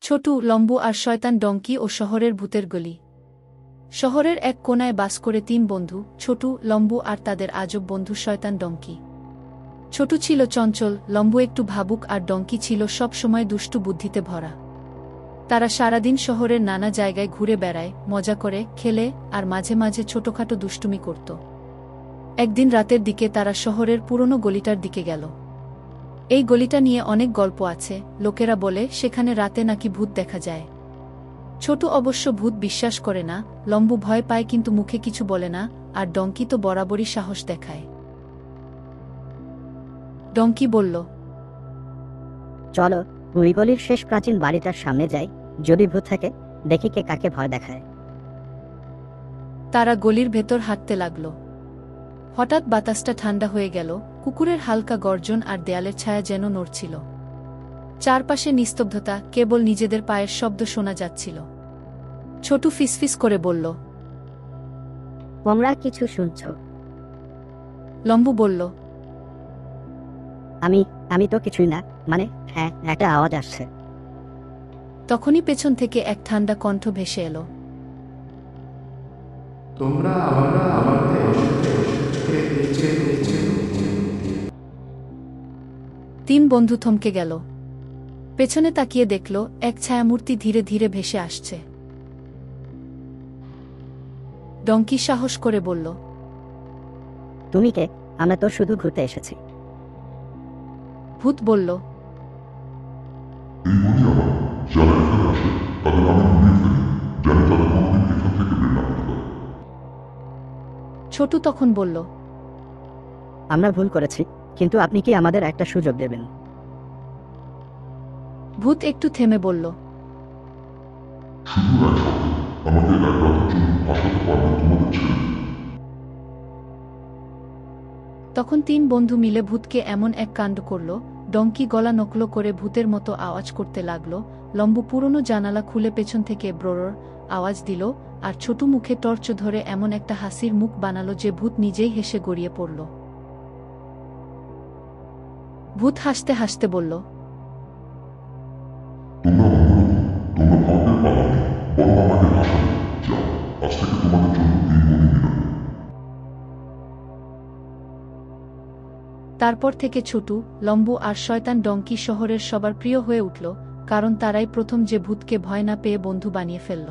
ছোটু, লম্বু আর শয়তান ডঙ্কি ও শহরের ভূতের গলি। শহরের এক কোনায় বাস করে তিন বন্ধু, ছোটু, লম্বু আর তাদের আজব বন্ধু শয়তান ডঙ্কি। ছোটু ছিল চঞ্চল, লম্বু একটু ভাবুক আর ডঙ্কি ছিল সব সময় দুষ্টু বুদ্ধিতে ভরা। তারা সারাদিন শহরের নানা জায়গায় ঘুরে বেড়ায়, মজা করে, খেলে আর মাঝে মাঝে ছোটখাটো দুষ্টুমি করত। একদিন রাতের দিকে তারা শহরের পুরনো গলিটার দিকে গেল। এই গলিটা নিয়ে অনেক গল্প আছে, লোকেরা বলে সেখানে রাতে নাকি ভূত দেখা যায়। ছোটু অবশ্য ভূত বিশ্বাস করে না, লম্বু ভয় পায় কিন্তু মুখে কিছু বলে না, আর ডঙ্কি তো বরাবরই সাহস দেখায়। ডঙ্কি বলল, চলো ওই গলির শেষ প্রাচীন বাড়িটার সামনে যাই, যদি ভূত থাকে দেখি কে কাকে ভয় দেখায়। তারা গলির ভেতর হাঁটতে লাগল। হঠাৎ বাতাসটা ঠান্ডা হয়ে গেল, কুকুরের হালকা গর্জন আর দেয়ালের ছায়া যেন নড়ছিল। চারপাশে নিস্তব্ধতা, কেবল নিজেদের পায়ের শব্দ শোনা যাচ্ছিল। ছোটু ফিসফিস করে বলল, তোমরা কিছু শুনছ? লম্বু বলল, আমি তো কিছুই না, মানে হ্যাঁ, একটা আওয়াজ আসছে। তখনই পেছন থেকে এক ঠান্ডা কণ্ঠ ভেসে এলো, তোমরা আমাদের তিন বন্ধু থমকে গেল। পেছনে তাকিয়ে দেখল এক ছায়ামূর্তি ধীরে ধীরে ভেসে আসছে। ডঙ্কি সাহস করে বলল, তুমি কে? আমরা তো শুধু ঘুরতে এসেছি। ভূত বলল, এই বলি আমার, যারা এখানে আসে তাদের আমি ঘুরিয়ে ফেলি, যেন তারা কোনোদিন এখান থেকে বের না হতে পারে। ছোটু তখন বলল, আমরা ভুল করেছি, কিন্তু আপনি কি আমাদের একটা সুযোগ দেবেন? ভূত একটু থেমে বলল, শুধু এক শর্তে, আমাকে এক রাতের জন্য ভাসাতে পারলে তোমাদের ছেড়ে দিই। তখন তিন বন্ধু মিলে ভূতকে এমন এক কাণ্ড করল। ডঙ্কি গলা নকলো করে ভূতের মতো আওয়াজ করতে লাগল, লম্বু পুরনো জানালা খুলে পেছন থেকে ব্রোর আওয়াজ দিল, আর ছোটু মুখে টর্চ ধরে এমন একটা হাসির মুখ বানালো যে ভূত নিজেই হেসে গড়িয়ে পড়ল। ভূত হাসতে হাসতে বলল, তোমরা অনুরোধ, তোমরা ভাবতে পারোনি, বরং আমাকে হাসাবে। যাও, আজ থেকে তোমাদের জন্য এই গলি নিরাপদ। তারপর থেকে ছোটু, লম্বু আর শয়তান ডঙ্কি শহরের সবার প্রিয় হয়ে উঠল, কারণ তারাই প্রথম যে ভূতকে ভয় না পেয়ে বন্ধু বানিয়ে ফেলল।